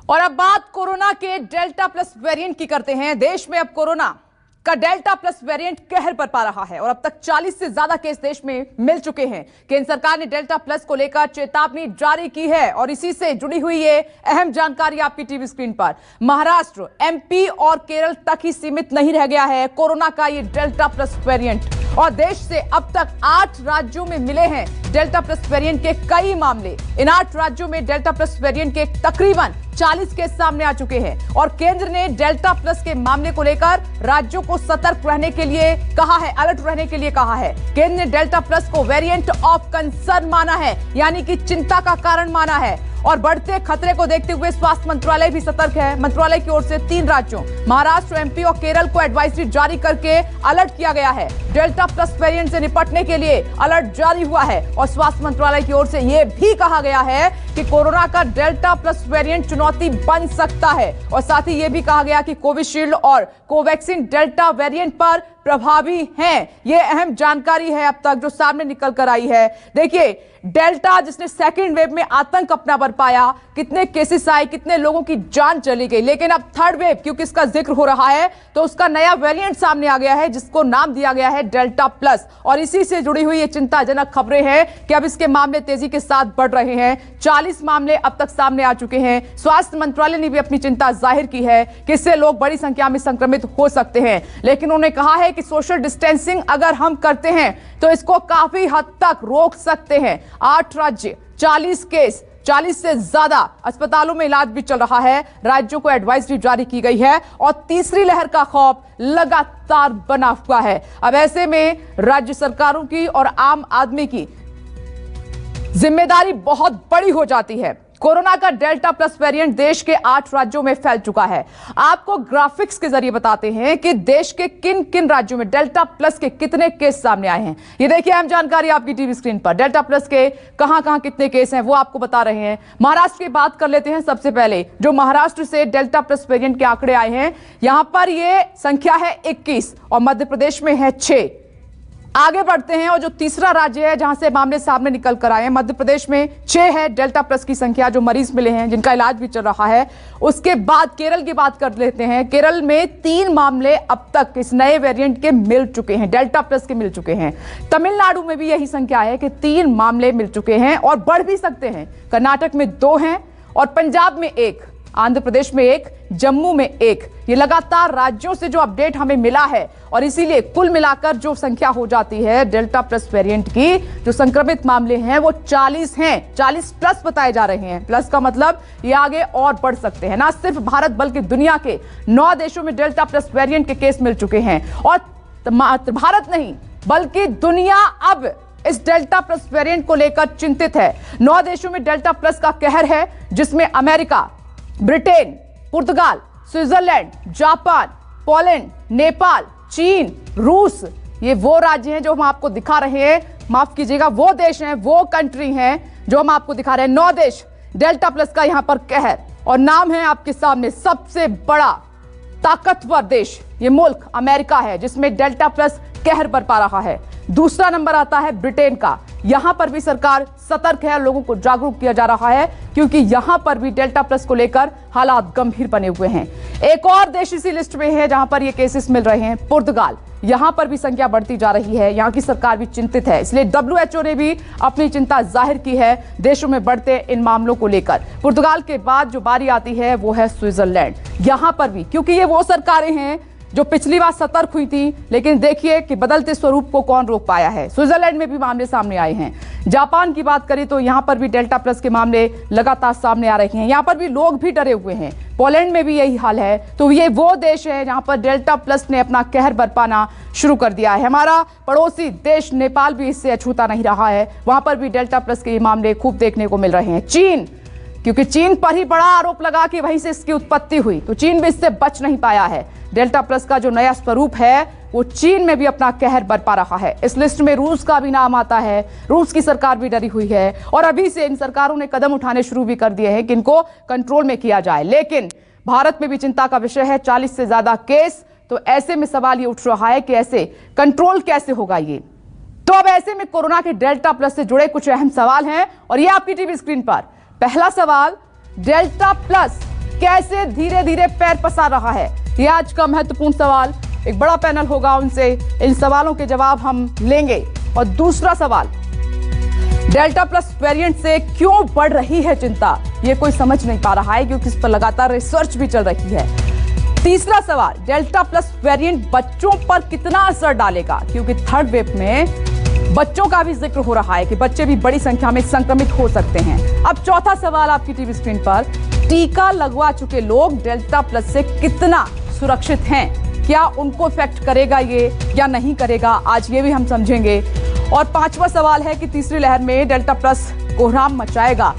और अब बात कोरोना के डेल्टा प्लस वेरिएंट की करते हैं। देश में अब कोरोना का डेल्टा प्लस वेरिएंट कहर बरपा रहा है और अब तक 40 से ज्यादा केस देश में मिल चुके हैं। केंद्र सरकार ने डेल्टा प्लस को लेकर चेतावनी जारी की है और इसी से जुड़ी हुई ये अहम जानकारी आपकी टीवी स्क्रीन पर। महाराष्ट्र, एमपी और केरल तक ही सीमित नहीं रह गया है कोरोना का ये डेल्टा प्लस वेरिएंट और देश से अब तक 8 राज्यों में मिले हैं डेल्टा प्लस वेरिएंट के कई मामले। इन 8 राज्यों में डेल्टा प्लस वेरिएंट के तकरीबन 40 केस सामने आ चुके हैं और केंद्र ने डेल्टा प्लस के मामले को लेकर राज्यों को सतर्क रहने के लिए कहा है, अलर्ट रहने के लिए कहा है। केंद्र ने डेल्टा प्लस को वेरिएंट ऑफ कंसर्न माना है, यानी कि चिंता का कारण माना है और बढ़ते खतरे को देखते हुए स्वास्थ्य मंत्रालय भी सतर्क है। मंत्रालय की ओर से 3 राज्यों महाराष्ट्र, एमपी और केरल को एडवाइजरी जारी करके अलर्ट किया गया है। डेल्टा प्लस वेरिएंट से निपटने के लिए अलर्ट जारी हुआ है और स्वास्थ्य मंत्रालय की ओर से यह भी कहा गया है कि कोरोना का डेल्टा प्लस वेरिएंट चुनौती बन सकता है और साथ ही यह भी कहा गया कि कोविशील्ड और कोवैक्सीन डेल्टा वेरिएंट पर प्रभावी हैं। यह अहम जानकारी है अब तक जो सामने निकल कर आई है। देखिए, डेल्टा जिसने सेकेंड वेव में आतंक अपना बरपाया, कितने केसेस आए, कितने लोगों की जान चली गई, लेकिन अब थर्ड वेव क्योंकि इसका जिक्र हो रहा है तो उसका नया वेरिएंट सामने आ गया है जिसको नाम दिया गया है डेल्टा प्लस और इसी से जुड़ी हुई ये चिंताजनक खबरें हैं कि अब इसके मामले तेजी के साथ बढ़ रहे हैं। 40 मामले अब तक सामने आ चुके हैं। स्वास्थ्य मंत्रालय ने भी अपनी चिंता जाहिर की है कि इससे लोग बड़ी संख्या में संक्रमित हो सकते हैं, लेकिन उन्होंने कहा है कि सोशल डिस्टेंसिंग अगर हम करते हैं तो इसको काफी हद तक रोक सकते हैं। 8 राज्य, 40 केस, 40 से ज्यादा अस्पतालों में इलाज भी चल रहा है। राज्यों को एडवाइजरी जारी की गई है और तीसरी लहर का खौफ लगातार बना हुआ है। अब ऐसे में राज्य सरकारों की और आम आदमी की जिम्मेदारी बहुत बड़ी हो जाती है। कोरोना का डेल्टा प्लस वेरिएंट देश के 8 राज्यों में फैल चुका है। आपको ग्राफिक्स के जरिए बताते हैं कि देश के किन किन राज्यों में डेल्टा प्लस के कितने केस सामने आए हैं। ये देखिए अहम जानकारी आपकी टीवी स्क्रीन पर। डेल्टा प्लस के कहां-कहां कितने केस हैं वो आपको बता रहे हैं। महाराष्ट्र की बात कर लेते हैं सबसे पहले। जो महाराष्ट्र से डेल्टा प्लस वेरिएंट के आंकड़े आए हैं, यहां पर यह संख्या है 21 और मध्य प्रदेश में है 6। आगे बढ़ते हैं और जो तीसरा राज्य है जहां से मामले सामने निकल कर आए हैं, मध्य प्रदेश में 6 है डेल्टा प्लस की संख्या जो मरीज मिले हैं जिनका इलाज भी चल रहा है। उसके बाद केरल की बात कर लेते हैं। केरल में 3 मामले अब तक इस नए वेरिएंट के मिल चुके हैं, डेल्टा प्लस के मिल चुके हैं। तमिलनाडु में भी यही संख्या है कि 3 मामले मिल चुके हैं और बढ़ भी सकते हैं। कर्नाटक में 2 हैं और पंजाब में 1, आंध्र प्रदेश में 1, जम्मू में 1। ये लगातार राज्यों से जो अपडेट हमें मिला है और इसीलिए कुल मिलाकर जो संख्या हो जाती है डेल्टा प्लस वेरिएंट की, जो संक्रमित मामले हैं वो 40 हैं। 40 प्लस बताए जा रहे हैं। प्लस का मतलब ये आगे और बढ़ सकते हैं। ना सिर्फ भारत बल्कि दुनिया के 9 देशों में डेल्टा प्लस वेरिएंट के केस मिल चुके हैं और भारत नहीं बल्कि दुनिया अब इस डेल्टा प्लस वेरिएंट को लेकर चिंतित है। 9 देशों में डेल्टा प्लस का कहर है जिसमें अमेरिका, ब्रिटेन, पुर्तगाल, स्विट्जरलैंड, जापान, पोलैंड, नेपाल, चीन, रूस, ये वो राज्य हैं जो हम आपको दिखा रहे हैं। माफ कीजिएगा, वो देश हैं, वो कंट्री हैं जो हम आपको दिखा रहे हैं। 9 देश डेल्टा प्लस का यहां पर कहर और नाम है आपके सामने। सबसे बड़ा ताकतवर देश ये मुल्क अमेरिका है जिसमें डेल्टा प्लस कहर बरपा रहा है। दूसरा नंबर आता है ब्रिटेन का। यहां पर भी सरकार सतर्क है, लोगों को जागरूक किया जा रहा है क्योंकि यहां पर भी डेल्टा प्लस को लेकर हालात गंभीर बने हुए हैं। एक और देश इसी लिस्ट में है जहां पर ये केसेस मिल रहे हैं, पुर्तगाल। यहां पर भी संख्या बढ़ती जा रही है। यहां की सरकार भी चिंतित है, इसलिए WHO ने भी अपनी चिंता जाहिर की है देशों में बढ़ते इन मामलों को लेकर। पुर्तगाल के बाद जो बारी आती है वो है स्विट्जरलैंड। यहां पर भी क्योंकि ये वो सरकारें हैं जो पिछली बार सतर्क हुई थी, लेकिन देखिए कि बदलते स्वरूप को कौन रोक पाया है। स्विट्जरलैंड में भी मामले सामने आए हैं। जापान की बात करें तो यहां पर भी डेल्टा प्लस के मामले लगातार सामने आ रहे हैं। यहां पर भी लोग भी डरे हुए हैं। पोलैंड में भी यही हाल है। तो ये वो देश है जहां पर डेल्टा प्लस ने अपना कहर बरपाना शुरू कर दिया है। हमारा पड़ोसी देश नेपाल भी इससे अछूता नहीं रहा है। वहां पर भी डेल्टा प्लस के मामले खूब देखने को मिल रहे हैं। चीन, क्योंकि चीन पर ही बड़ा आरोप लगा कि वहीं से इसकी उत्पत्ति हुई, तो चीन भी इससे बच नहीं पाया है। डेल्टा प्लस का जो नया स्वरूप है वो चीन में भी अपना कहर बरपा रहा है। इस लिस्ट में रूस का भी नाम आता है। रूस की सरकार भी डरी हुई है और अभी से इन सरकारों ने कदम उठाने शुरू भी कर दिए हैं कि इनको कंट्रोल में किया जाए। लेकिन भारत में भी चिंता का विषय है, 40 से ज्यादा केस। तो ऐसे में सवाल ये उठ रहा है कि ऐसे कंट्रोल कैसे होगा ये। तो अब ऐसे में कोरोना के डेल्टा प्लस से जुड़े कुछ अहम सवाल हैं और ये आपकी टीवी स्क्रीन पर। पहला सवाल, डेल्टा प्लस कैसे धीरे धीरे पैर पसार रहा है, ये आज का महत्वपूर्ण सवाल। एक बड़ा पैनल होगा, उनसे इन सवालों के जवाब हम लेंगे। और दूसरा सवाल, डेल्टा प्लस वेरिएंट से क्यों बढ़ रही है चिंता, ये कोई समझ नहीं पा रहा है, क्योंकि इस पर लगातार रिसर्च भी चल रही है। तीसरा सवाल, डेल्टा प्लस वेरिएंट बच्चों पर कितना असर डालेगा, क्योंकि थर्ड वेव में बच्चों का भी जिक्र हो रहा है कि बच्चे भी बड़ी संख्या में संक्रमित हो सकते हैं। अब चौथा सवाल आपकी टीवी स्क्रीन पर, टीका लगवा चुके लोग डेल्टा प्लस से कितना सुरक्षित हैं, क्या उनको इफेक्ट करेगा ये या नहीं करेगा, आज ये भी हम समझेंगे। और पांचवा सवाल है कि तीसरी लहर में डेल्टा प्लस कोहराम मचाएगा।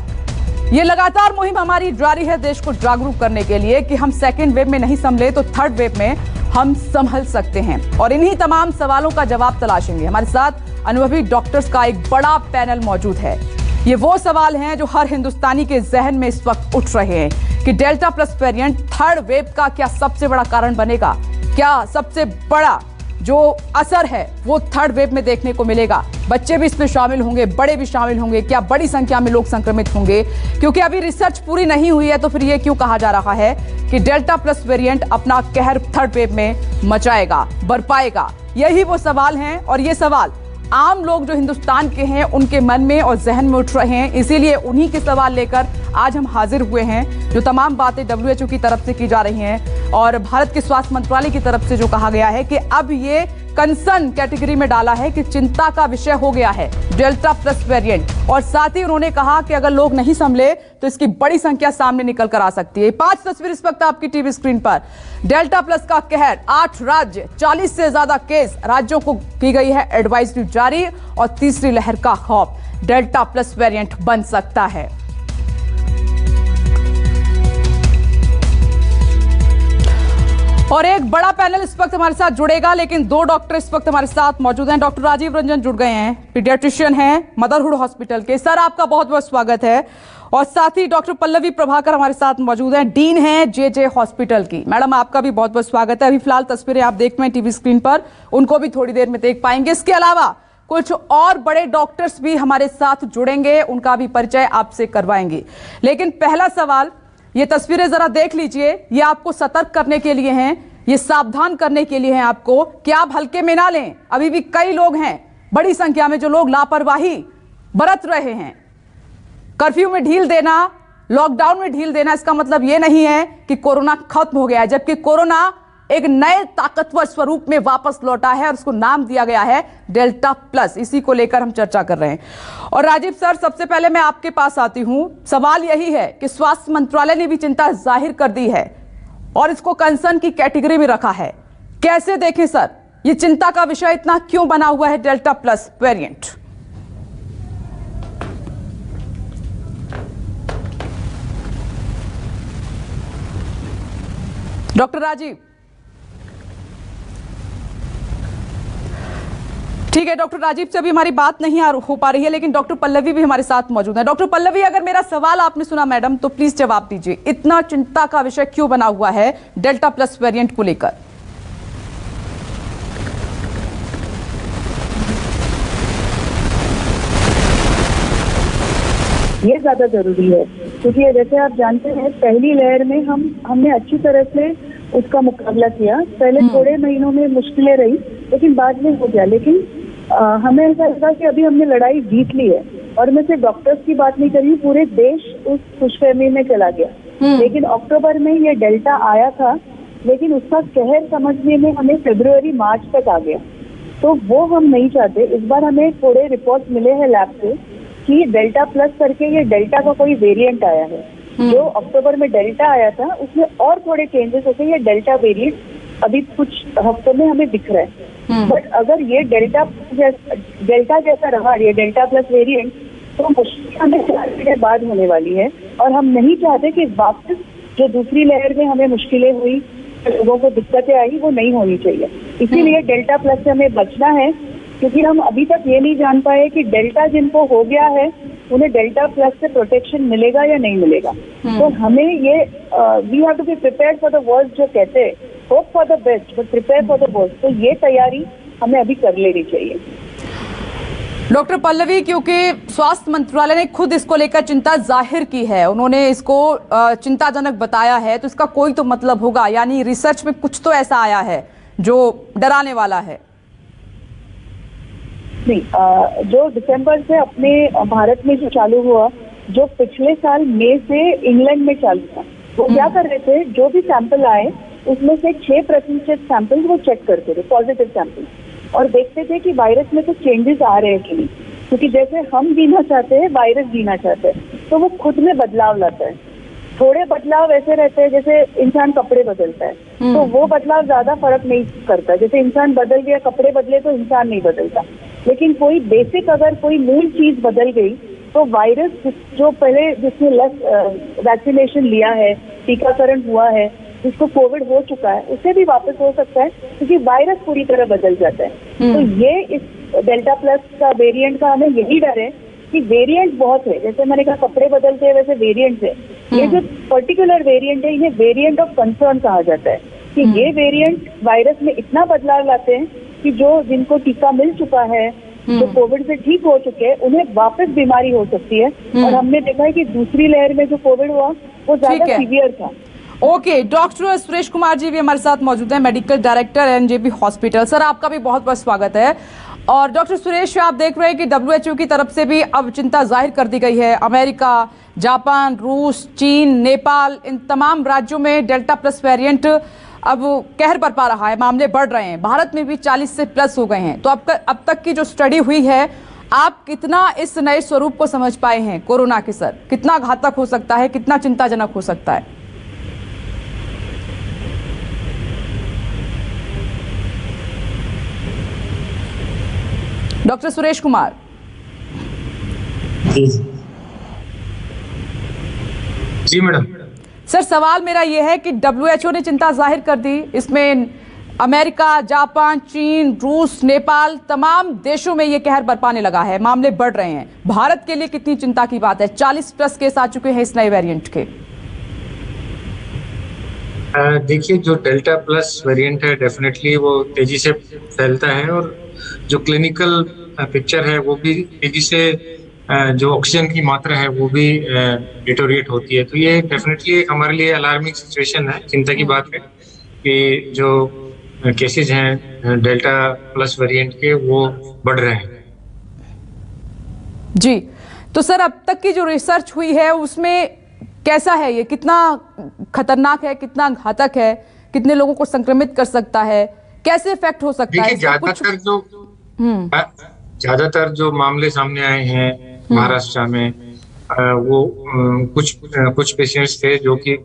ये लगातार मुहिम हमारी जारी है देश को जागरूक करने के लिए कि हम सेकेंड वेव में नहीं संभले तो थर्ड वेव में हम संभल सकते हैं। और इन्हीं तमाम सवालों का जवाब तलाशेंगे। हमारे साथ अनुभवी डॉक्टर्स का एक बड़ा पैनल मौजूद है। ये वो सवाल हैं जो हर हिंदुस्तानी के जहन में इस वक्त उठ रहे हैं कि delta plus variant third wave का क्या सबसे बड़ा कारण बनेगा, क्या सबसे बड़ा जो असर है वो थर्ड वेव में देखने को मिलेगा, बच्चे भी इसमें शामिल होंगे, बड़े भी शामिल होंगे, क्या बड़ी संख्या में लोग संक्रमित होंगे, क्योंकि अभी रिसर्च पूरी नहीं हुई है। तो फिर ये क्यों कहा जा रहा है कि डेल्टा प्लस वेरिएंट अपना कहर थर्ड वेव में मचाएगा, बरपाएगा, यही वो सवाल हैं। और ये सवाल आम लोग जो हिंदुस्तान के हैं उनके मन में और जहन में उठ रहे हैं, इसीलिए उन्हीं के सवाल लेकर आज हम हाजिर हुए हैं। जो तमाम बातें WHO की तरफ से की जा रही हैं और भारत के स्वास्थ्य मंत्रालय की तरफ से जो कहा गया है कि अब ये कंसर्न कैटेगरी में डाला है कि चिंता का विषय हो गया है डेल्टा प्लस वेरिएंट। और साथ ही उन्होंने कहा कि अगर लोग नहीं संभले तो इसकी बड़ी संख्या सामने निकल कर आ सकती है। 5 तस्वीर इस वक्त आपकी टीवी स्क्रीन पर, डेल्टा प्लस का कहर, 8 राज्य, 40 से ज्यादा केस, राज्यों को की गई है एडवाइजरी जारी। और तीसरी लहर का खौफ, डेल्टा प्लस वेरिएंट बन सकता है। और एक बड़ा पैनल इस वक्त हमारे साथ जुड़ेगा, लेकिन 2 डॉक्टर इस वक्त हमारे साथ मौजूद हैं। डॉक्टर राजीव रंजन जुड़ गए हैं, पीडियाट्रिशियन हैं मदरहुड हॉस्पिटल के। सर, आपका बहुत बहुत स्वागत है। और साथ ही डॉक्टर पल्लवी प्रभाकर हमारे साथ मौजूद हैं, डीन हैं JJ हॉस्पिटल की। मैडम, आपका भी बहुत बहुत स्वागत है। अभी फिलहाल तस्वीरें आप देख रहे हैं टीवी स्क्रीन पर, उनको भी थोड़ी देर में देख पाएंगे। इसके अलावा कुछ और बड़े डॉक्टर्स भी हमारे साथ जुड़ेंगे, उनका भी परिचय आपसे करवाएंगे। लेकिन पहला सवाल, ये तस्वीरें जरा देख लीजिए, ये आपको सतर्क करने के लिए हैं, ये सावधान करने के लिए हैं आपको कि आप हल्के में ना लें। अभी भी कई लोग हैं, बड़ी संख्या में, जो लोग लापरवाही बरत रहे हैं। कर्फ्यू में ढील देना, लॉकडाउन में ढील देना, इसका मतलब ये नहीं है कि कोरोना खत्म हो गया है, जबकि कोरोना एक नए ताकतवर स्वरूप में वापस लौटा है और उसको नाम दिया गया है डेल्टा प्लस। इसी को लेकर हम चर्चा कर रहे हैं। और राजीव सर, सबसे पहले मैं आपके पास आती हूं। सवाल यही है कि स्वास्थ्य मंत्रालय ने भी चिंता जाहिर कर दी है और इसको कंसर्न की कैटेगरी में रखा है। कैसे देखें सर, ये चिंता का विषय इतना क्यों बना हुआ है delta plus variant? Doctor Rajeev. ठीक है, डॉक्टर राजीव से अभी हमारी बात नहीं हो पा रही है, लेकिन डॉक्टर पल्लवी भी हमारे साथ मौजूद है। डॉक्टर पल्लवी, अगर मेरा सवाल आपने सुना मैडम, तो प्लीज जवाब दीजिए। इतना चिंता का विषय क्यों बना हुआ है डेल्टा प्लस वेरिएंट को लेकर? ये ज्यादा जरूरी है, क्योंकि जैसे आप जानते हैं पहली लहर में हमने अच्छी तरह से उसका मुकाबला किया। पहले थोड़े महीनों में मुश्किलें रही, लेकिन बाद में हो गया। लेकिन हमें ऐसा लगा कि अभी हमने लड़ाई जीत ली है। और मैं सिर्फ डॉक्टर्स की बात नहीं कर रही, पूरे देश उस खुशफहमी में चला गया। लेकिन अक्टूबर में ये डेल्टा आया था, लेकिन उसका कहर समझने में हमें फरवरी मार्च तक आ गया। तो वो हम नहीं चाहते। इस बार हमें थोड़े रिपोर्ट मिले हैं लैब से कि डेल्टा प्लस करके ये डेल्टा का कोई वेरिएंट आया है। जो अक्टूबर में डेल्टा आया था उसमें और थोड़े चेंजेस होते, ये डेल्टा वेरिएंट अभी कुछ हफ्तों में हमें दिख रहा है। बट अगर ये डेल्टा जैसा रहा, ये डेल्टा प्लस वेरिएंट, तो मुश्किल हमें 4 महीने बाद होने वाली है। और हम नहीं चाहते कि वापस जो दूसरी लहर में हमें मुश्किलें हुई, लोगों को दिक्कतें आई, वो नहीं होनी चाहिए। इसीलिए डेल्टा प्लस से हमें बचना है, क्योंकि हम अभी तक ये नहीं जान पाए कि डेल्टा जिनको हो गया है उन्हें डेल्टा प्लस से प्रोटेक्शन मिलेगा या नहीं मिलेगा। तो हमें ये we have to be prepared for the worst, जो कहते हैं hope for the best but prepare for the worst. तो ये तैयारी हमें अभी कर लेनी चाहिए। डॉक्टर पल्लवी, क्योंकि स्वास्थ्य मंत्रालय ने खुद इसको लेकर चिंता जाहिर की है, उन्होंने इसको चिंताजनक बताया है, तो इसका कोई तो मतलब होगा, यानी रिसर्च में कुछ तो ऐसा आया है जो डराने वाला है। नहीं, जो दिसंबर से अपने भारत में जो चालू हुआ, जो पिछले साल मई से इंग्लैंड में चालू था, वो क्या कर रहे थे, जो भी सैंपल आए उसमें से 6% सैंपल वो चेक करते थे, पॉजिटिव सैंपल, और देखते थे कि वायरस में कुछ चेंजेस आ रहे हैं कि नहीं। क्योंकि जैसे हम जीना चाहते हैं, वायरस जीना चाहते हैं, तो वो खुद में बदलाव लाता है। थोड़े बदलाव ऐसे रहते हैं जैसे इंसान कपड़े बदलता है, तो वो बदलाव ज्यादा फर्क नहीं करता। जैसे इंसान बदल गया, कपड़े बदले तो इंसान नहीं बदलता, लेकिन कोई बेसिक अगर कोई मूल चीज बदल गई तो वायरस जो पहले जिसने वैक्सीनेशन लिया है, टीकाकरण हुआ है, जिसको कोविड हो चुका है, उसे भी वापस हो सकता है, क्योंकि वायरस पूरी तरह बदल जाता है। तो ये इस डेल्टा प्लस का वेरिएंट का हमें यही डर है कि वेरिएंट बहुत है। जैसे मैंने कहा कपड़े बदलते हैं, वैसे वेरिएंट है। ये जो पर्टिकुलर वेरिएंट है, इन्हें वेरिएंट ऑफ कंसर्न कहा जाता है कि ये वेरिएंट वायरस में इतना बदलाव लाते हैं कि जो जिनको टीका मिल चुका है, जो कोविड से ठीक हो चुके हैं, उन्हें वापस बीमारी हो सकती है। और हमने देखा है कि दूसरी लहर में जो कोविड हुआ वो ज्यादा सीवियर था। ओके, डॉक्टर सुरेश कुमार जी भी हमारे साथ मौजूद हैं, मेडिकल डायरेक्टर एनजेबी हॉस्पिटल। सर, आपका भी बहुत बहुत स्वागत है। और डॉक्टर सुरेश, आप देख रहे हैं कि WHO की तरफ से भी अब चिंता जाहिर कर दी गई है। अमेरिका, जापान, रूस, चीन, नेपाल, इन तमाम राज्यों में डेल्टा प्लस वेरिएंट अब कहर बरपा रहा है, मामले बढ़ रहे हैं। भारत में भी 40 से प्लस हो गए हैं। तो अब तक की जो स्टडी हुई है, आप कितना इस नए स्वरूप को समझ पाए हैं कोरोना के? सर, कितना घातक हो सकता है, कितना चिंताजनक हो सकता है? Doctor Suresh Kumar ji madam. Sir, सवाल मेरा यह है कि WHO ने चिंता जाहिर कर दी, इसमें अमेरिका, जापान, चीन, रूस, नेपाल, तमाम देशों में ये कहर बरपाने लगा है, मामले बढ़ रहे हैं। भारत के लिए कितनी चिंता की बात है? 40 प्लस केस आ चुके हैं इस नए वेरिएंट के। देखिए, जो डेल्टा प्लस वेरिएंट है, डेफिनेटली वो तेजी से फैलता है, और जो क्लिनिकल पिक्चर है वो भी तेजी से, जो ऑक्सीजन की मात्रा है वो भी डिटोरिएट होती है। तो ये डेफिनेटली हमारे लिए अलार्मिंग सिचुएशन है, चिंता की बात है कि जो केसेस हैं डेल्टा प्लस वेरिएंट के वो बढ़ रहे हैं। जी, तो सर, अब तक की जो रिसर्च हुई है उसमें कैसा है ये? कितना खतरनाक है, कितना घातक है, कितने लोगों को संक्रमित कर सकता है, कैसे इफेक्ट हो सकता है? ज्यादातर जो मामले सामने आए हैं महाराष्ट्र में, वो कुछ पेशेंट्स थे जो कि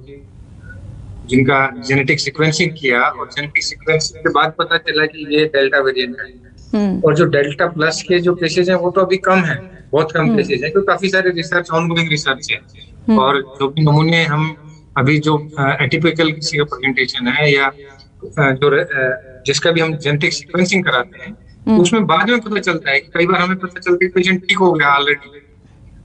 जिनका जेनेटिक सीक्वेंसिंग किया, और जेनेटिक सीक्वेंसिंग के बाद पता चला कि ये डेल्टा वेरिएंट है। और जो डेल्टा प्लस के जो केसेस हैं वो तो अभी कम है, बहुत कम केसेस हैं, क्योंकि काफी सारे रिसर्च, ऑनगोइंग रिसर्च है। और जो भी नमूने हम अभी जो एटिपिकल किसी का प्रेजेंटेशन है, या जो जिसका भी हम जेनेटिक सीक्वेंसिंग कराते हैं, उसमें बाद में पता चलता है कि कई बार हमें पता चलता है कि पेशेंट ठीक हो गया ऑलरेडी,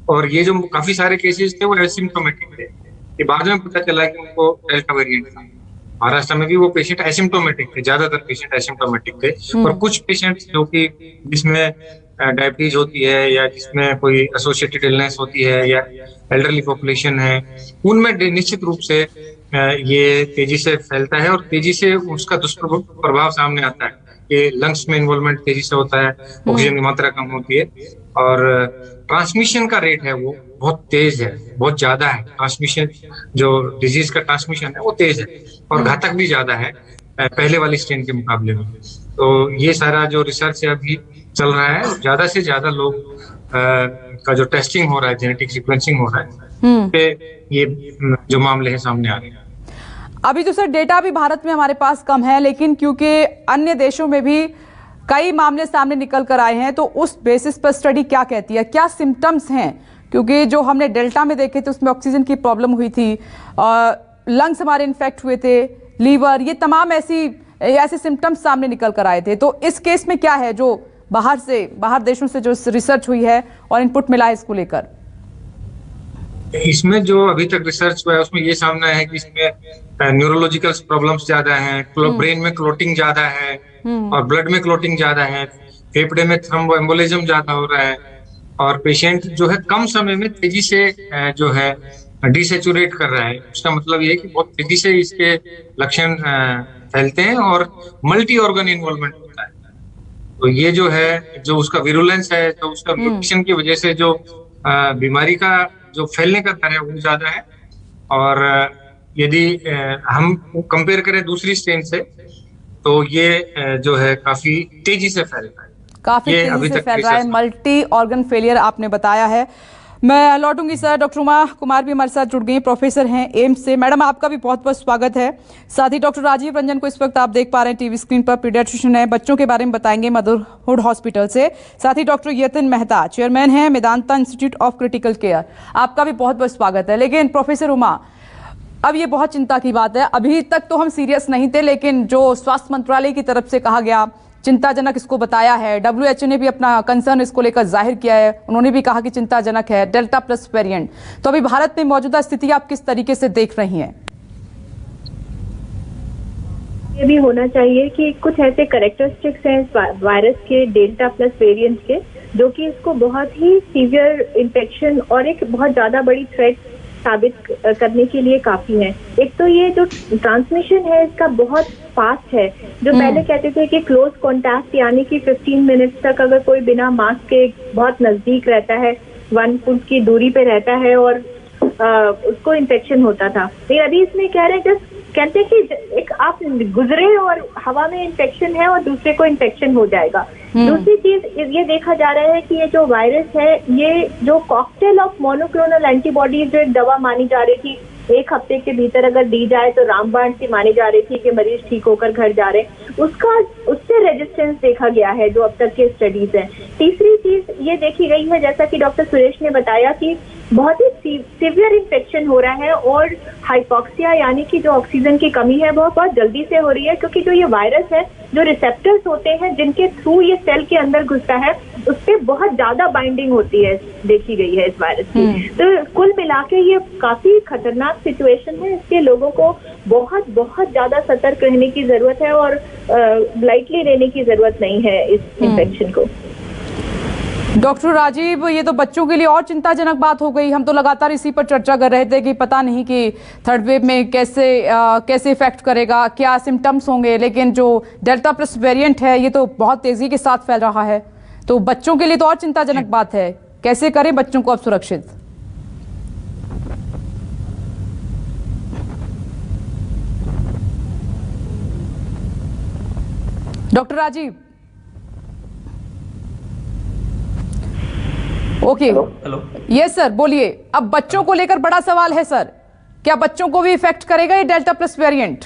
और ये जो काफी सारे केसेस थे वो एसिम्प्टोमेटिक थे, ये बाद में पता चला कि उनको डेल्टा वेरिएंट था। महाराष्ट्र में भी वो पेशेंट एसिम्प्टोमेटिक थे, ज्यादातर पेशेंट एसिम्प्टोमेटिक थे, और कुछ पेशेंट जो कि जिसमें डायबिटीज होती है, या जिसमें कोई एसोसिएटेड इलनेस होती है, या एल्डरली पॉपुलेशन है, उनमें निश्चित रूप से ये तेजी से फैलता है, और तेजी से उसका दुष्प्रभाव सामने आता है। ये लंग्स में इन्वॉल्वमेंट तेजी से होता है, ऑक्सीजन की मात्रा कम होती है, और ट्रांसमिशन का रेट है वो बहुत तेज है, बहुत ज्यादा है। ट्रांसमिशन, जो डिजीज का ट्रांसमिशन है वो तेज है, और घातक भी ज्यादा है पहले वाली स्ट्रेन के मुकाबले में। तो ये सारा जो रिसर्च है अभी चल रहा है, ज्यादा से ज्यादा लोग का जो टेस्टिंग हो रहा है, जेनेटिक सीक्वेंसिंग हो रहा है, पे ये जो मामले हैं सामने आ रहे हैं। अभी तो सर डेटा भी भारत में हमारे पास कम है, लेकिन क्योंकि अन्य देशों में भी कई मामले सामने निकल कर आए हैं, तो उस बेसिस पर स्टडी क्या कहती है, क्या सिम्टम्स हैं? क्योंकि जो हमने डेल्टा में देखे थे उसमें ऑक्सीजन की प्रॉब्लम हुई थी, लंग्स हमारे इन्फेक्ट हुए थे, लीवर, ये तमाम ऐसे सिम्टम्स सामने निकल कर आए थे। तो इस केस में क्या है जो बाहर देशों से जो रिसर्च हुई है और इनपुट मिला है इसको लेकर? इसमें जो अभी तक रिसर्च हुआ है उसमें ये सामने है कि इसमें न्यूरोलॉजिकल प्रॉब्लम्स ज्यादा हैं, ब्रेन में क्लोटिंग ज्यादा है, और ब्लड में क्लोटिंग ज्यादा है, फेफड़े में थ्रोम्बोएम्बोलिज्म ज्यादा हो रहा है और पेशेंट जो है कम समय में तेजी से जो है डिसेचुरेट कर रहा है। उसका मतलब ये है कि बहुत तेजी से इसके लक्षण फैलते हैं और मल्टी ऑर्गन इन्वॉल्वमेंट होता है। तो ये जो है, जो उसका विरुलेंस है, तो उसका म्यूटेशन की वजह से जो बीमारी का जो फैलने का दर है वो ज्यादा है। और यदि हम कंपेयर करें दूसरी स्ट्रेन से, तो ये जो है काफी तेजी से फैल रहा है, काफी तेजी से फैल रहा है। मल्टी ऑर्गन फेलियर आपने बताया है। मैं लौटूंगी सर। डॉक्टर उमा कुमार भी हमारे साथ जुड़ गई, प्रोफेसर हैं एम्स से। मैडम, आपका भी बहुत बहुत स्वागत है। साथ ही डॉक्टर राजीव रंजन को इस वक्त आप देख पा रहे हैं टीवी स्क्रीन पर, पीडियाट्रिशियन है, बच्चों के बारे में बताएंगे मदरहुड हॉस्पिटल से। साथ ही डॉक्टर यतिन मेहता, चेयरमैन हैं Medanta institute of critical care, आपका भी बहुत बहुत स्वागत है। लेकिन प्रोफेसर उमा, अब ये बहुत चिंता की बात है। अभी तक तो हम सीरियस नहीं थे, लेकिन जो स्वास्थ्य मंत्रालय की तरफ से कहा गया, चिंताजनक इसको बताया है, WHO ने भी अपना कंसर्न इसको लेकर जाहिर किया है। उन्होंने भी कहा कि चिंताजनक है डेल्टा प्लस वेरिएंट। तो अभी भारत में मौजूदा स्थिति आप किस तरीके से देख रही हैं? ये भी होना चाहिए कि कुछ ऐसे कैरेक्टरिस्टिक्स हैं वायरस के डेल्टा प्लस वेरिएंट के, जो कि इसको बहुत ही सीवियर इन्फेक्शन और एक बहुत ज्यादा बड़ी थ्रेट साबित करने के लिए काफी है। एक तो ये जो ट्रांसमिशन है इसका बहुत फास्ट है। जो पहले कहते थे कि क्लोज कांटेक्ट यानी कि 15 मिनट्स तक अगर कोई बिना मास्क के बहुत नजदीक रहता है, 1 फुट की दूरी पे रहता है और उसको इन्फेक्शन होता था। लेकिन अभी इसमें कह रहे हैं जस्ट कहते हैं कि एक आप गुजरे और हवा में इन्फेक्शन है और दूसरे को इन्फेक्शन हो जाएगा। दूसरी चीज ये देखा जा रहा है कि ये जो वायरस है, ये जो कॉकटेल ऑफ मोनोक्लोनल एंटीबॉडीज जो एक दवा मानी जा रही थी 1 हफ्ते के भीतर अगर दी जाए तो रामबाण सी मानी जा रही थी कि मरीज ठीक होकर घर जा रहे, उससे रेजिस्टेंस देखा गया है जो अब तक के स्टडीज है। तीसरी चीज ये देखी गई है, जैसा कि डॉक्टर सुरेश ने बताया, कि बहुत ही सीवियर इन्फेक्शन हो रहा है और हाइपोक्सिया यानी कि जो ऑक्सीजन की कमी है वो बहुत जल्दी से हो रही है, क्योंकि जो ये वायरस है, जो रिसेप्टर्स होते हैं जिनके थ्रू ये सेल के अंदर घुसता है, उस पर बहुत ज्यादा बाइंडिंग होती है, देखी गई है इस वायरस की। तो कुल मिला के ये काफी खतरनाक सिचुएशन है। इसके लोगों को बहुत बहुत ज्यादा सतर्क रहने की जरूरत है और लाइटली लेने की जरूरत नहीं है इस इन्फेक्शन को। डॉक्टर राजीव, ये तो बच्चों के लिए और चिंताजनक बात हो गई। हम तो लगातार इसी पर चर्चा कर रहे थे कि पता नहीं कि थर्ड वेव में कैसे इफेक्ट करेगा, क्या सिम्टम्स होंगे। लेकिन जो डेल्टा प्लस वेरिएंट है ये तो बहुत तेजी के साथ फैल रहा है, तो बच्चों के लिए तो और चिंताजनक बात है। कैसे करें बच्चों को अब सुरक्षित? Doctor Rajeev, okay, hello, yes sir, बोलिए। अब बच्चों को लेकर बड़ा सवाल है सर, क्या बच्चों को भी इफेक्ट करेगा ये डेल्टा प्लस वेरिएंट?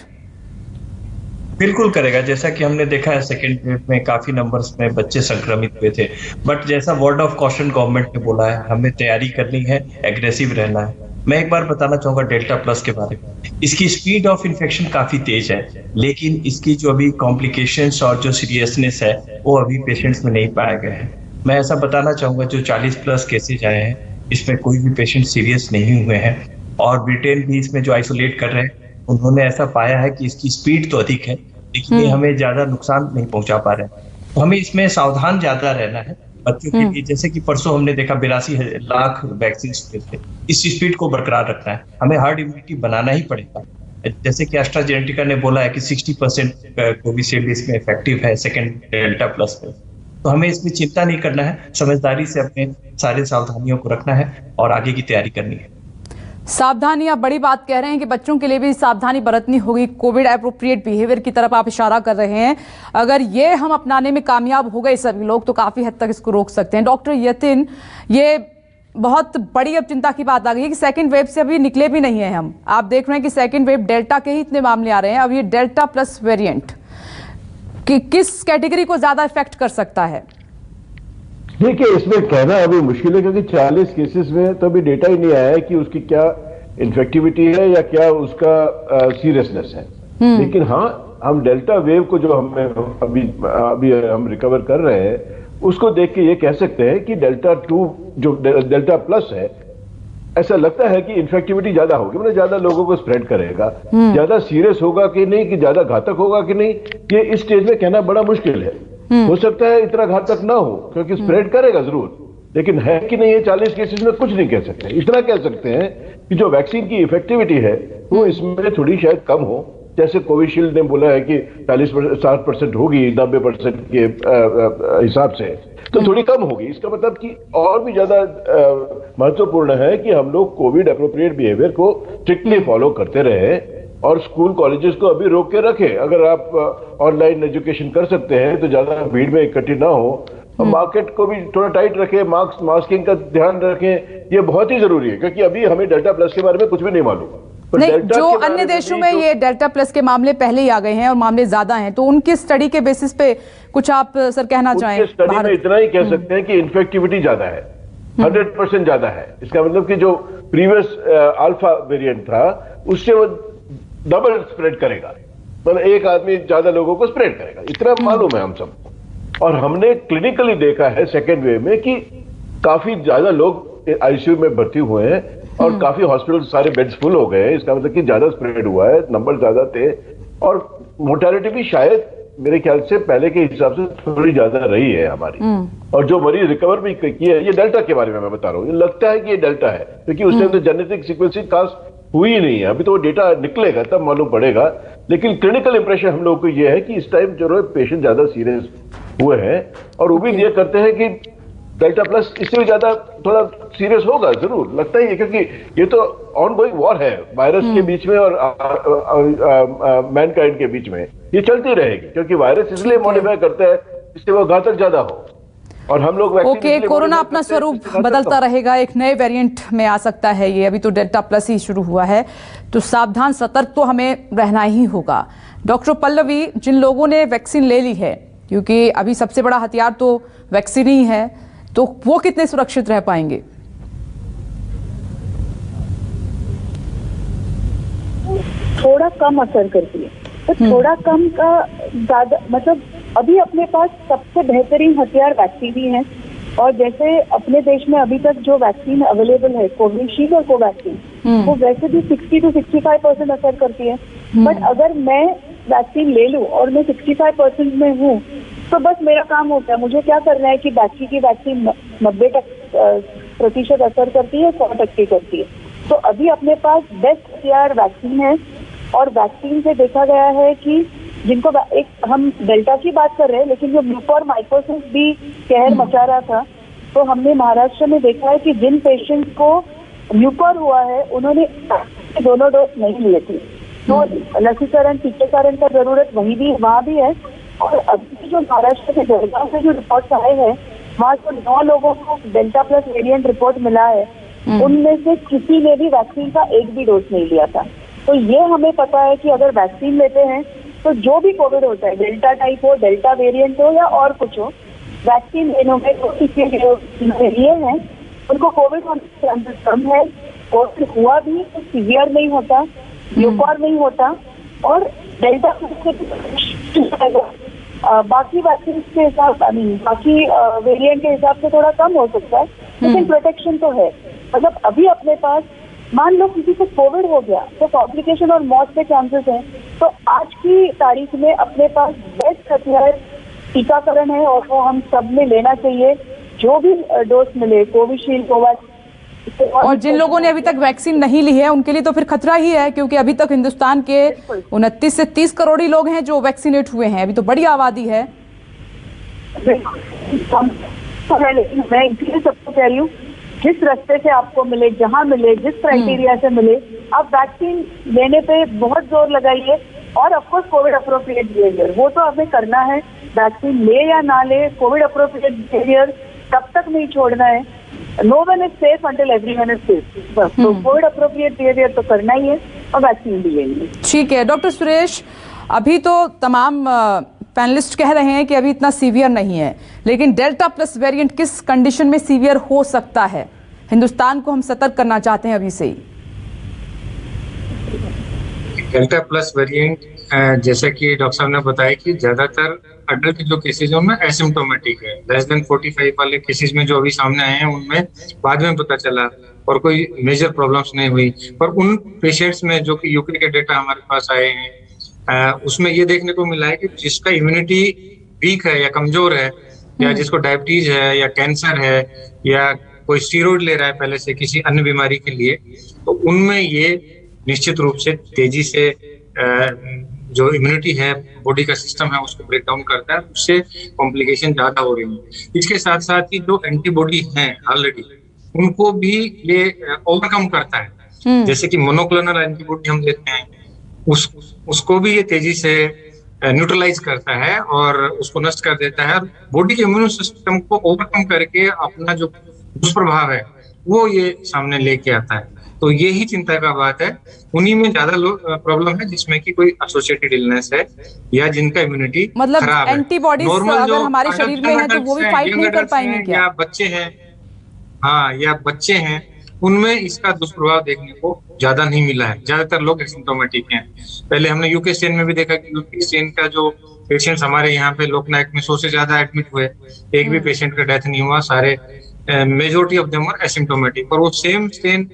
बिल्कुल करेगा। जैसा कि हमने देखा है सेकेंड वेव में काफी नंबर्स में बच्चे संक्रमित हुए थे, बट जैसा वर्ड ऑफ कॉशन गवर्नमेंट ने बोला है, हमें तैयारी करनी है, एग्रेसिव रहना है। मैं एक बार बताना चाहूंगा डेल्टा प्लस के बारे में। इसकी स्पीड ऑफ इन्फेक्शन काफी तेज है, लेकिन इसकी जो अभी कॉम्प्लिकेशंस और जो सीरियसनेस है वो अभी पेशेंट्स में नहीं पाए गए हैं। मैं ऐसा बताना चाहूंगा, जो 40 प्लस केसेज आए हैं इसमें कोई भी पेशेंट सीरियस नहीं हुए हैं, और ब्रिटेन भी इसमें जो आइसोलेट कर रहे हैं उन्होंने ऐसा पाया है कि इसकी स्पीड तो अधिक है लेकिन ये हमें ज्यादा नुकसान नहीं पहुंचा पा रहे हैं। तो हमें इसमें सावधान ज्यादा रहना है बच्चों के लिए। जैसे कि परसों हमने देखा 82 लाख वैक्सीन हुए थे, इस स्पीड को बरकरार रखना है, हमें हर्ड इम्यूनिटी बनाना ही पड़ेगा। जैसे कि एस्ट्राजेनेटिका ने बोला है कि 60% कोविशील्ड इसमें इफेक्टिव है सेकेंड डेल्टा प्लस में, तो हमें इसमें चिंता नहीं करना है, समझदारी से अपने सारे सावधानियों को रखना है और आगे की तैयारी करनी है। सावधानी, आप बड़ी बात कह रहे हैं कि बच्चों के लिए भी सावधानी बरतनी होगी। कोविड एप्रोप्रिएट बिहेवियर की तरफ आप इशारा कर रहे हैं। अगर ये हम अपनाने में कामयाब हो गए सभी लोग तो काफी हद तक इसको रोक सकते हैं। डॉक्टर यतिन, ये बहुत बड़ी अब चिंता की बात आ गई है कि सेकंड वेव से अभी निकले भी नहीं है हम। आप देख रहे हैं कि सेकंड वेव डेल्टा के ही इतने मामले आ रहे हैं, अब ये डेल्टा प्लस वेरिएंट कि किस कैटेगरी को ज्यादा इफेक्ट कर सकता है? देखिए, इसमें कहना अभी मुश्किल है क्योंकि 40 केसेस में तो अभी डेटा ही नहीं आया है कि उसकी क्या इन्फेक्टिविटी है या क्या उसका सीरियसनेस है। लेकिन हाँ, हम डेल्टा वेव को जो हमें अभी हम रिकवर कर रहे हैं उसको देख के ये कह सकते हैं कि डेल्टा 2 जो डेल्टा प्लस है, ऐसा लगता है कि इन्फेक्टिविटी ज्यादा होगी, मतलब ज्यादा लोगों को स्प्रेड करेगा। ज्यादा सीरियस होगा कि नहीं, कि ज्यादा घातक होगा कि नहीं, ये इस स्टेज में कहना बड़ा मुश्किल है। हो सकता है इतना घातक ना हो, क्योंकि स्प्रेड करेगा जरूर, लेकिन है कि नहीं ये 40 केसेस में कुछ नहीं कह सकते। इतना कह सकते हैं कि जो वैक्सीन की इफेक्टिविटी है वो इसमें थोड़ी शायद कम हो, जैसे कोविशील्ड ने बोला है कि 60% होगी 90% के हिसाब से, तो थोड़ी कम होगी। इसका मतलब कि और भी ज्यादा महत्वपूर्ण है कि हम लोग कोविड अप्रोप्रिएट बिहेवियर को स्ट्रिक्टली फॉलो करते रहे और स्कूल कॉलेजेस को अभी रोक के रखें। अगर आप ऑनलाइन एजुकेशन कर सकते हैं तो ज्यादा भीड़ में इकट्ठी ना हो, और मार्केट को भी थोड़ा टाइट रखें, मास्किंग का ध्यान रखें, ये बहुत ही जरूरी है, क्योंकि अभी हमें डेल्टा प्लस के बारे में कुछ भी नहीं मालूम। नहीं, जो अन्य देशों में ये डेल्टा प्लस के मामले पहले ही आ गए हैं और मामले ज्यादा हैं, तो उनकी स्टडी के बेसिस पे कुछ आप सर कहना चाहें? स्टडी में इतना ही कह सकते हैं कि इन्फेक्टिविटी ज्यादा है, 100% ज्यादा है। इसका मतलब कि जो प्रीवियस अल्फा वेरिएंट था उससे वो डबल स्प्रेड करेगा, मतलब एक आदमी ज्यादा लोगों को स्प्रेड करेगा, इतना मालूम है हम सबको। और हमने क्लिनिकली देखा है सेकेंड वेव में कि काफी ज्यादा लोग आईसीयू में भर्ती हुए हैं और काफी हॉस्पिटल सारे बेड्स फुल हो गए हैं। इसका मतलब कि ज्यादा स्प्रेड हुआ है, नंबर ज्यादा थे, और मोर्टेलिटी भी शायद मेरे ख्याल से पहले के हिसाब से थोड़ी ज्यादा रही है हमारी। और जो मरीज रिकवर भी किए हैं, ये डेल्टा के बारे में मैं बता रहा हूँ, ये लगता है कि ये डेल्टा है, क्योंकि उस टाइम तो जेनेटिक सीक्वेंसिंग कास्ट हुई ही नहीं है। अभी तो वो डेटा निकलेगा तब मालूम पड़ेगा, लेकिन क्लिनिकल इंप्रेशन हम लोगों को ये है कि इस टाइम जो पेशेंट ज्यादा सीरियस हुए हैं, और उम्मीद ये करते हैं कि डेल्टा प्लस इससे भी ज्यादा थोड़ा सीरियस होगा, जरूर लगता ही है, क्योंकि ये तो ऑन गोइंग वॉर है वायरस के बीच में और मैनकाइंड के बीच में, ये चलती रहेगी, क्योंकि वायरस इसलिए मॉडिफाई करता है इससे वो घातक ज्यादा हो, और हम लोग ओके, कोरोना अपना स्वरूप बदलता रहेगा, एक नए वेरिएंट में आ सकता है ये। अभी तो डेल्टा प्लस ही शुरू हुआ है, तो सावधान सतर्क तो हमें रहना ही होगा। डॉक्टर पल्लवी, जिन लोगों ने वैक्सीन ले ली है, क्योंकि अभी सबसे बड़ा हथियार तो वैक्सीन ही है, तो वो कितने सुरक्षित रह पाएंगे? थोड़ा कम असर करती है, तो थोड़ा कम का ज्यादा मतलब अभी अपने पास सबसे बेहतरीन हथियार वैक्सीन ही है। और जैसे अपने देश में अभी तक जो वैक्सीन अवेलेबल है, कोविशील्ड और कोवैक्सीन, वो वैसे भी 60 to 65% असर करती है। बट अगर मैं वैक्सीन ले लूं और मैं 65% में हूँ, तो बस मेरा काम होता है। मुझे क्या करना है कि बाकी की वैक्सीन 90% असर करती है, 100% करती है। तो अभी अपने पास बेस्ट हथियार वैक्सीन है, और वैक्सीन से देखा गया है कि जिनको एक हम डेल्टा की बात कर रहे हैं, लेकिन जो म्यूकोरमाइकोसिस भी कहर मचा रहा था, तो हमने महाराष्ट्र में देखा है कि जिन पेशेंट्स को म्यूकोर हुआ है उन्होंने दोनों डोज नहीं लिए थे, तो लसीकरण टीकाकरण का जरूरत वहाँ भी है। और अभी जो महाराष्ट्र के जलगांव से जो रिपोर्ट आए हैं, वहाँ जो 9 लोगों को डेल्टा प्लस वेरिएंट रिपोर्ट मिला है, उनमें से किसी ने भी वैक्सीन का एक भी डोज नहीं लिया था। तो ये हमें पता है कि अगर वैक्सीन लेते हैं तो जो भी कोविड होता है, डेल्टा टाइप हो, डेल्टा वेरिएंट हो या और कुछ हो, वैक्सीन लेने में जो लिए हैं उनको कोविड होने के चांसेस कम है। कोविड हुआ भी तो सीवियर नहीं होता, म्यूकोर नहीं होता, और डेल्टा बाकी वैक्सीन के हिसाब बाकी वेरिएंट के हिसाब से थोड़ा कम हो सकता है, लेकिन प्रोटेक्शन तो है। मतलब अभी अपने पास मान लो किसी को कोविड हो गया तो कॉम्प्लिकेशन और मौत के चांसेस हैं, तो आज की तारीख में अपने पास बेस्ट हथियार टीकाकरण है, और वो हम सब में लेना चाहिए, जो भी डोज मिले, कोविशील्ड, कोवैक्सीन। और जिन लोगों ने अभी तक वैक्सीन नहीं ली है उनके लिए तो फिर खतरा ही है, क्योंकि अभी तक हिंदुस्तान के 29 से 30 करोड़ ही लोग हैं जो वैक्सीनेट हुए हैं, अभी तो बड़ी आबादी है। लेकिन मैं इसलिए सबको कह रही हूँ, जिस रास्ते से आपको मिले, जहां मिले, जिस क्राइटेरिया से मिले, आप वैक्सीन लेने पे बहुत जोर लगाइए। और ऑफकोर्स कोविड अप्रोप्रिएट बिहेवियर, वो तो हमें करना है, वैक्सीन ले या ना ले, कोविड अप्रोप्रिएट बिहेवियर तब तक नहीं छोड़ना है। No one is safe until everyone is safe, बस। तो कोविड अप्रोप्रिएट बिहेवियर तो करना ही है, और वैक्सीन भी लेनी है। ठीक है डॉक्टर सुरेश, अभी तो तमाम पैनलिस्ट कह रहे हैं कि अभी इतना सीवियर नहीं है, लेकिन डेल्टा प्लस वेरिएंट किस कंडीशन में सीवियर हो सकता है? हिंदुस्तान को हम सतर्क करना चाहते हैं अभी से ही। डेल्टा प्लस वेरिएंट जैसा कि डॉक्टर साहब ने बताया कि ज्यादातर अडल्ट जो केसेज है उनमें एसिम्प्टोमेटिक है। लेस देन 45 वाले केसेज में जो अभी सामने आए हैं उनमें बाद में पता चला और कोई मेजर प्रॉब्लम्स नहीं हुई। पर उन पेशेंट्स में जो कि यूके के डेटा हमारे पास आए हैं उसमें ये देखने को मिला है कि जिसका इम्यूनिटी वीक है या कमजोर है, या जिसको डायबिटीज है या कैंसर है या कोई स्टीरॉइड ले रहा है पहले से किसी अन्य बीमारी के लिए, तो उनमें ये निश्चित रूप से तेजी से जो इम्यूनिटी है, बॉडी का सिस्टम है, उसको ब्रेक डाउन करता है, उससे कॉम्प्लिकेशन ज्यादा हो रही है। इसके साथ साथ ही जो एंटीबॉडी हैं ऑलरेडी, उनको भी ये ओवरकम करता है। जैसे कि मोनोक्लोनल एंटीबॉडी हम लेते हैं, उसको भी ये तेजी से न्यूट्रलाइज करता है और उसको नष्ट कर देता है। बॉडी के इम्यून सिस्टम को ओवरकम करके अपना जो दुष्प्रभाव है वो ये सामने लेके आता है। तो ये ही चिंता का बात है। उन्हीं में ज्यादा प्रॉब्लम है जिसमें कि कोई एसोसिएटेड इलनेस है या जिनका इम्यूनिटी मतलब खराब है। एंटीबॉडीज अगर हमारे शरीर में है तो वो भी फाइट नहीं कर पाएंगे क्या? या बच्चे हैं, हाँ, या बच्चे हैं, उनमें इसका दुष्प्रभाव देखने को ज्यादा नहीं मिला है। ज्यादातर लोग एसिम्प्टोमेटिक हैं। पहले हमने यूके स्ट्रेन में भी देखा कि यूके स्ट्रेन का जो पेशेंट्स हमारे यहाँ पे लोकनायक में 100 से ज्यादा एडमिट हुए, एक भी पेशेंट का डेथ नहीं हुआ, सारे majority of them were asymptomatic. और वो सेम स्ट्रेन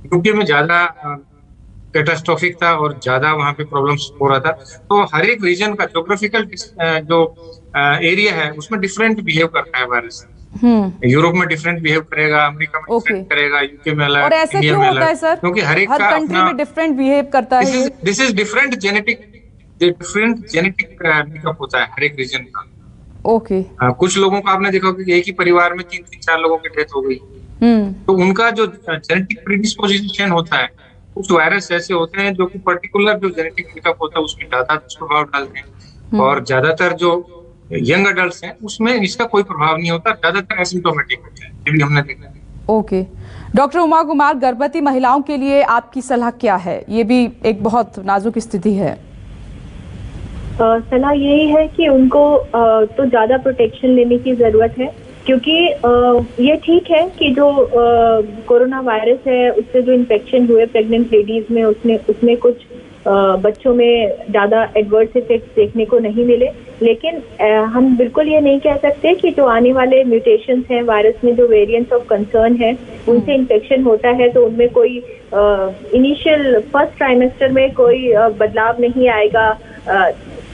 यूके में ज्यादा कैटास्ट्रोफिक था और ज्यादा वहाँ पे प्रॉब्लम्स हो रहा था। तो हर एक रीजन का ज्योग्राफिकल जो एरिया है उसमें डिफरेंट बिहेव करता है वायरस। यूरोप में डिफरेंट बिहेव करेगा, अमेरिका में डिफरेंट करेगा, यूके में अलग, और ऐसे क्यों होता है सर? क्योंकि हर एक का कंट्री में डिफरेंट बिहेव करता है। This is different genetic makeup होता है हर एक रीजन का। ओके। कुछ लोगों का आपने देखा कि एक ही परिवार में 3-4 लोगों की डेथ हो गई, तो उनका जो जेनेटिक प्रीडिस्पोजिशन होता है, कुछ वायरस ऐसे होते हैं जो कि पर्टिकुलर जो जेनेटिक मेकअप होता है उसमें ज्यादा प्रभाव डालते हैं, और ज्यादातर जो यंग अडल्ट हैं उसमें इसका कोई प्रभाव नहीं होता, ज्यादातर एसिम्प्टोमेटिक होते हैं, ये भी हमने देखा है। ओके। डॉक्टर उमा कुमार, गर्भवती महिलाओं के लिए आपकी सलाह क्या है? ये भी एक बहुत नाजुक स्थिति है। सलाह यही है कि उनको तो ज्यादा प्रोटेक्शन लेने की जरूरत है, क्योंकि ये ठीक है कि जो कोरोना वायरस है उससे जो इन्फेक्शन हुए प्रेग्नेंट लेडीज में उसमें कुछ बच्चों में ज्यादा एडवर्स इफेक्ट्स देखने को नहीं मिले, लेकिन हम बिल्कुल ये नहीं कह सकते कि जो आने वाले म्यूटेशंस हैं वायरस में, जो वेरिएंट्स ऑफ कंसर्न है, उनसे इन्फेक्शन होता है तो उनमें कोई इनिशियल फर्स्ट ट्राइमेस्टर में कोई बदलाव नहीं आएगा।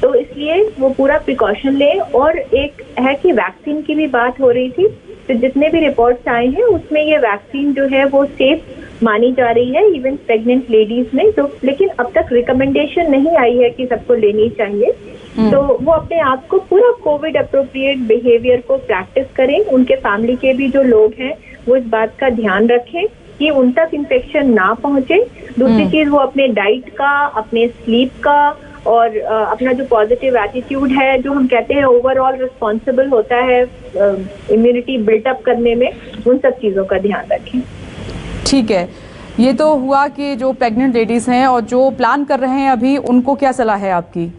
तो इसलिए वो पूरा प्रिकॉशन लें। और एक है कि वैक्सीन की भी बात हो रही थी, तो जितने भी रिपोर्ट्स आए हैं उसमें ये वैक्सीन जो है वो सेफ मानी जा रही है इवन प्रेग्नेंट लेडीज में, तो लेकिन अब तक रिकमेंडेशन नहीं आई है कि सबको लेनी चाहिए। तो वो अपने आप को पूरा कोविड अप्रोप्रिएट बिहेवियर को प्रैक्टिस करें। उनके फैमिली के भी जो लोग हैं वो इस बात का ध्यान रखें कि उन तक इन्फेक्शन ना पहुंचे। दूसरी चीज, वो अपने डाइट का, अपने स्लीप का और अपना जो पॉजिटिव एटीट्यूड है, जो हम कहते हैं ओवरऑल रिस्पॉन्सिबल होता है इम्यूनिटी बिल्टअप करने में, उन सब चीज़ों का ध्यान रखें। ठीक है, ये तो हुआ कि जो प्रेग्नेंट लेडीज हैं और जो प्लान कर रहे हैं अभी, उनको क्या सलाह है आपकी?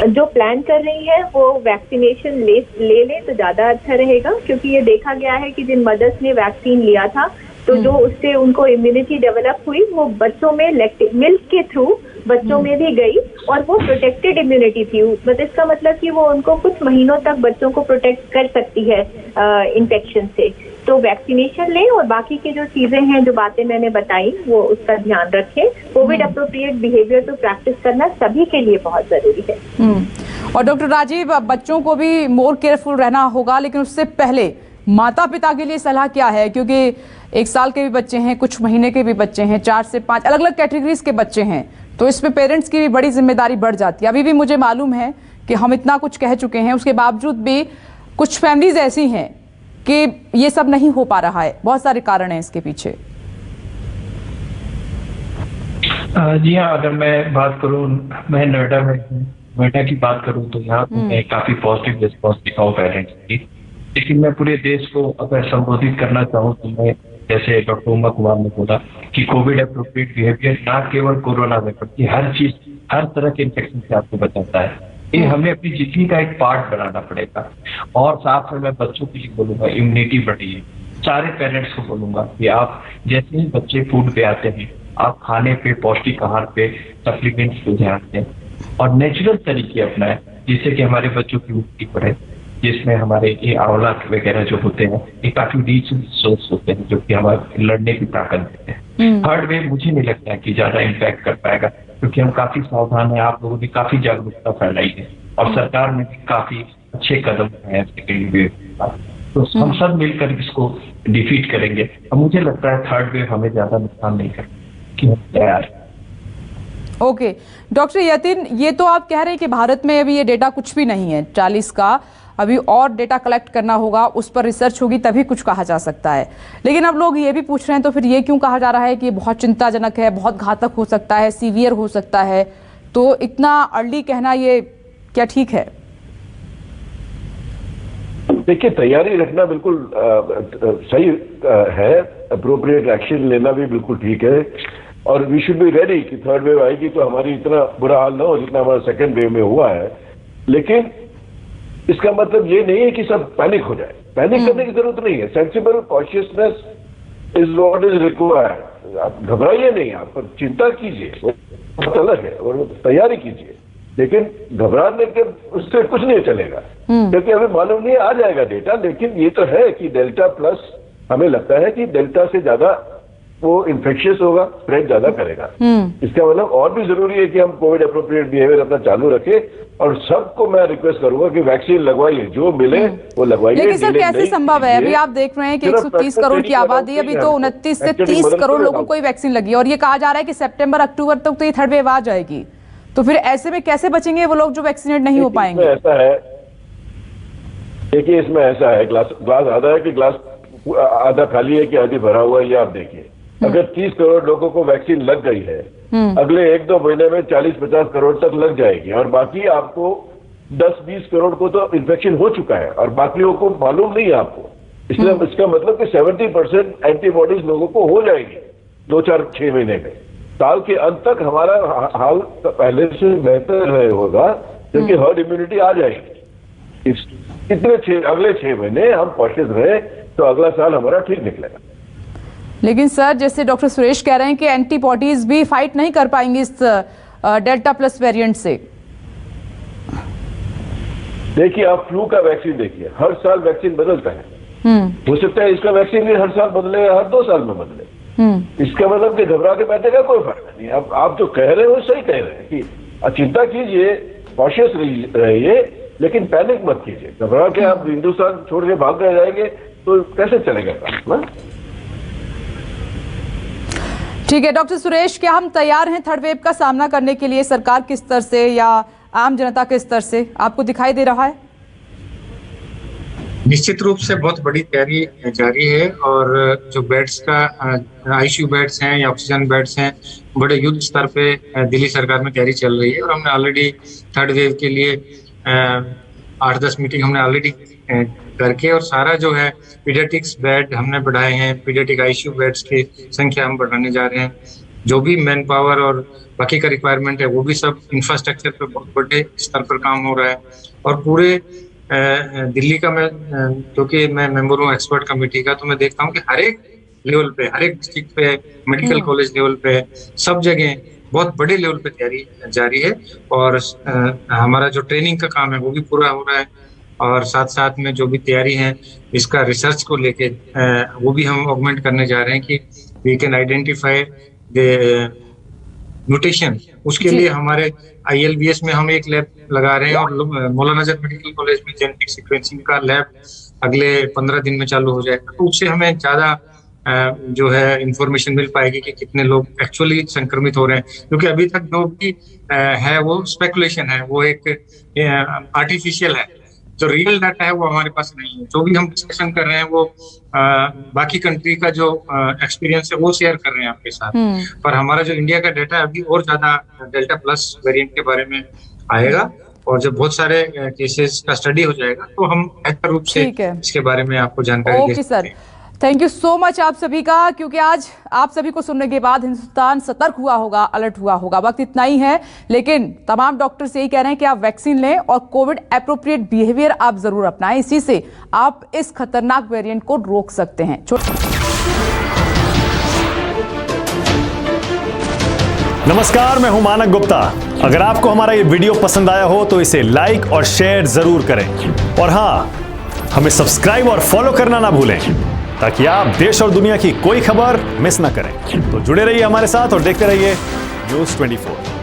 जो प्लान कर रही है वो वैक्सीनेशन ले ले तो ज़्यादा अच्छा रहेगा, क्योंकि ये देखा गया है कि जिन मदर्स ने वैक्सीन लिया था तो जो उससे उनको इम्यूनिटी डेवलप हुई वो बच्चों में मिल्क के थ्रू बच्चों में भी गई और वो प्रोटेक्टेड इम्यूनिटी थी। मतलब इसका मतलब कि वो उनको कुछ महीनों तक बच्चों को प्रोटेक्ट कर सकती है इन्फेक्शन से। तो वैक्सीनेशन लें और बाकी की जो चीजें हैं, जो बातें मैंने बताई, वो उसका ध्यान रखें। कोविड अप्रोप्रिएट बिहेवियर तो प्रैक्टिस करना सभी के लिए बहुत जरूरी है। और डॉक्टर राजीव, बच्चों को भी मोर केयरफुल रहना होगा, लेकिन उससे पहले माता पिता के लिए सलाह क्या है? क्योंकि 1 साल के भी बच्चे हैं, कुछ महीने के भी बच्चे हैं, 4 से 5 अलग अलग कैटेगरीज के बच्चे हैं, तो इसमें पेरेंट्स की भी बड़ी जिम्मेदारी बढ़ जाती है। अभी भी मुझे मालूम है कि हम इतना कुछ कह चुके हैं, उसके बावजूद भी कुछ फैमिलीज ऐसी हैं कि ये सब नहीं हो पा रहा है। बहुत सारे कारण हैं इसके पीछे। जी हाँ, अगर मैं बात करूँ, मैं नोएडा की बात करूँ तो यहाँ मैं काफी पॉजिटिव रिस्पॉन्स दिखा हूँ पेरेंट्स की। लेकिन मैं पूरे देश को अगर संबोधित करना चाहूँ तो मैं, जैसे डॉक्टर उमा कुमार ने बोला कि कोविड अप्रोप्रिएट बिहेवियर ना केवल कोरोना में बल्कि हर चीज, हर तरह के इन्फेक्शन से आपको बचाता है। ये हमें अपनी जिंदगी का एक पार्ट बनाना पड़ेगा। और साथ में मैं बच्चों के लिए बोलूंगा, इम्यूनिटी बढ़िए। सारे पेरेंट्स को बोलूंगा कि आप जैसे ही बच्चे फूड पे आते हैं, आप खाने पे, पौष्टिक आहार पे, सप्लीमेंट्स पे ध्यान दें और नेचुरल तरीके अपनाएं, जिससे कि हमारे बच्चों की इम्यूनिटी बढ़े, जिसमें हमारे ये आंवला वगैरह जो होते हैं ये काफी रिच सोर्स होते हैं जो कि हमारे लड़ने की ताकत देते हैं। थर्ड वेव मुझे नहीं लगता है कि ज्यादा इम्पैक्ट कर पाएगा, क्योंकि हम काफी सावधान हैं। आप लोगों ने काफी जागरूकता फैलाई है और सरकार ने भी काफी अच्छे कदम उठाए हैं सेकेंड वेव के बाद। तो हम सब मिलकर इसको डिफीट करेंगे और मुझे लगता है थर्ड वेव हमें ज्यादा नुकसान नहीं करेगी कि हम तैयार हैं। ओके डॉक्टर यतिन, ये तो आप कह रहे हैं कि भारत में अभी ये डेटा कुछ भी नहीं है 40 का, अभी और डेटा कलेक्ट करना होगा, उस पर रिसर्च होगी तभी कुछ कहा जा सकता है। लेकिन अब लोग ये भी पूछ रहे हैं तो फिर ये क्यों कहा जा रहा है कि ये बहुत चिंताजनक है, बहुत घातक हो सकता है, सीवियर हो सकता है, तो इतना अर्ली कहना ये क्या ठीक है? देखिए, तैयारी रखना बिल्कुल सही है, अप्रोप्रिएट एक्शन लेना भी बिल्कुल ठीक है, और वी शुड बी रेडी कि थर्ड वेव आएगी तो हमारी इतना बुरा हाल ना हो जितना हमारा सेकेंड वेव में हुआ है। लेकिन इसका मतलब ये नहीं है कि सब पैनिक हो जाए, पैनिक करने की जरूरत नहीं है। Sensible consciousness is what is required. आप घबराइए नहीं, आप चिंता कीजिए, वो बहुत अलग है, और तैयारी कीजिए, लेकिन घबराने के उससे कुछ नहीं चलेगा, क्योंकि अभी मालूम नहीं आ जाएगा डेटा। लेकिन ये तो है कि डेल्टा प्लस हमें लगता है कि डेल्टा से ज्यादा वो इन्फेक्शियस होगा, स्प्रेड ज्यादा करेगा। इसका मतलब और भी जरूरी है कि हम कोविड अप्रोप्रिएट बिहेवियर अपना चालू रखें, और सबको मैं रिक्वेस्ट करूंगा कि वैक्सीन लगवाइए, जो मिले वो लगवाइए। लेकिन सर कैसे संभव है? अभी आप देख रहे हैं कि 130 करोड़ की आबादी, अभी तो 29 से 30 करोड़ लोगों को ही वैक्सीन लगी, और ये कहा जा रहा है कि सितंबर अक्टूबर तक तो ये थर्ड वेव आ जाएगी। तो फिर ऐसे में कैसे बचेंगे वो लोग जो वैक्सीनेट नहीं हो पाएंगे? ऐसा है, देखिए इसमें ऐसा है, ग्लास आधा है कि ग्लास आधा खाली है कि आधी भरा हुआ है, ये आप देखिए। अगर 30 करोड़ लोगों को वैक्सीन लग गई है, अगले 1-2 महीने में 40-50 करोड़ तक लग जाएगी, और बाकी आपको 10-20 करोड़ को तो इन्फेक्शन हो चुका है और बाकियों को मालूम नहीं है आपको। इसलिए इसका मतलब कि 70% एंटीबॉडीज लोगों को हो जाएगी 2-4-6 महीने में। साल के अंत तक हमारा हाल पहले से बेहतर होगा, क्योंकि हर्ड इम्यूनिटी आ जाएगी। अगले 6 महीने हम कॉशियस रहे तो अगला साल हमारा ठीक निकलेगा। लेकिन सर, जैसे डॉक्टर सुरेश कह रहे हैं कि एंटीबॉडीज भी फाइट नहीं कर पाएंगी इस डेल्टा प्लस वेरिएंट से। देखिए, आप फ्लू का वैक्सीन देखिए, हर साल वैक्सीन बदलता है। हो सकता है इसका वैक्सीन भी हर साल बदले, हर 2 साल में बदले। इसका मतलब कि घबरा के बैठने का कोई फायदा नहीं। अब आप जो कह रहे हो सही कह रहे हैं कि चिंता कीजिए, कॉशियस रहिए, लेकिन पैनिक मत कीजिए। घबरा के आप हिंदुस्तान छोड़ के भाग गए जाएंगे तो कैसे चलेगा काम? ठीक है डॉक्टर सुरेश, क्या हम तैयार हैं थर्ड वेव का सामना करने के लिए? सरकार किस स्तर से या आम जनता के स्तर से आपको दिखाई दे रहा है? निश्चित रूप से बहुत बड़ी तैयारी जारी है, और जो बेड्स का आईसीयू बेड्स हैं या ऑक्सीजन बेड्स हैं, बड़े युद्ध स्तर पे दिल्ली सरकार में तैयारी चल रही है। और हमने ऑलरेडी थर्ड वेव के लिए 8-10 मीटिंग हमने ऑलरेडी करके, और सारा जो है पीडियाट्रिक्स बेड हमने बढ़ाए हैं, पीडियाट्रिक आईसीयू बेड्स की संख्या हम बढ़ाने जा रहे हैं। जो भी मैन पावर और बाकी का रिक्वायरमेंट है वो भी सब इंफ्रास्ट्रक्चर पे बहुत बड़े स्तर पर काम हो रहा है। और पूरे दिल्ली का मैं, क्योंकि मैं मेंबर हूँ एक्सपर्ट कमेटी का, तो मैं देखता हूँ कि हर एक लेवल पे, हर एक डिस्ट्रिक्ट पे, मेडिकल कॉलेज लेवल पे, सब जगह बहुत बड़े लेवल पे तैयारी जारी है। और हमारा जो ट्रेनिंग का काम है वो भी पूरा हो रहा है, और साथ साथ में जो भी तैयारी है इसका रिसर्च को लेके वो भी हम ऑगमेंट करने जा रहे हैं कि we can identify the mutation. उसके लिए हमारे ILBS में हम एक लैब लगा रहे हैं, और मौलाना आजाद मेडिकल कॉलेज में जेनेटिक सीक्वेंसिंग का लैब अगले 15 दिन में चालू हो जाएगा। तो उससे हमें ज्यादा जो है इंफॉर्मेशन मिल पाएगी कि कितने लोग एक्चुअली संक्रमित हो रहे हैं, क्योंकि अभी तक जो भी है वो स्पेकुलेशन है, वो एक आर्टिफिशियल है। जो रियल डाटा है वो हमारे पास नहीं है। जो भी हम डिस्कशन कर रहे हैं वो बाकी कंट्री का जो एक्सपीरियंस है वो शेयर कर रहे हैं आपके साथ। पर हमारा जो इंडिया का डाटा है अभी और ज्यादा डेल्टा प्लस वेरिएंट के बारे में आएगा, और जब बहुत सारे केसेस का स्टडी हो जाएगा तो हम बेहतर रूप से इसके बारे में आपको जानकारी दे सकते हैं। थैंक यू सो मच आप सभी का, क्योंकि आज आप सभी को सुनने के बाद हिंदुस्तान सतर्क हुआ होगा, अलर्ट हुआ होगा। वक्त इतना ही है, लेकिन तमाम डॉक्टर्स यही कह रहे हैं कि आप वैक्सीन लें और कोविड एप्रोप्रिएट बिहेवियर आप जरूर अपनाएं। इसी से आप इस खतरनाक वेरिएंट को रोक सकते हैं। नमस्कार, मैं हूं मानक गुप्ता। अगर आपको हमारा ये वीडियो पसंद आया हो तो इसे लाइक और शेयर जरूर करें, और हाँ, हमें सब्सक्राइब और फॉलो करना ना भूलें, ताकि आप देश और दुनिया की कोई खबर मिस ना करें। तो जुड़े रहिए हमारे साथ और देखते रहिए न्यूज़ 24।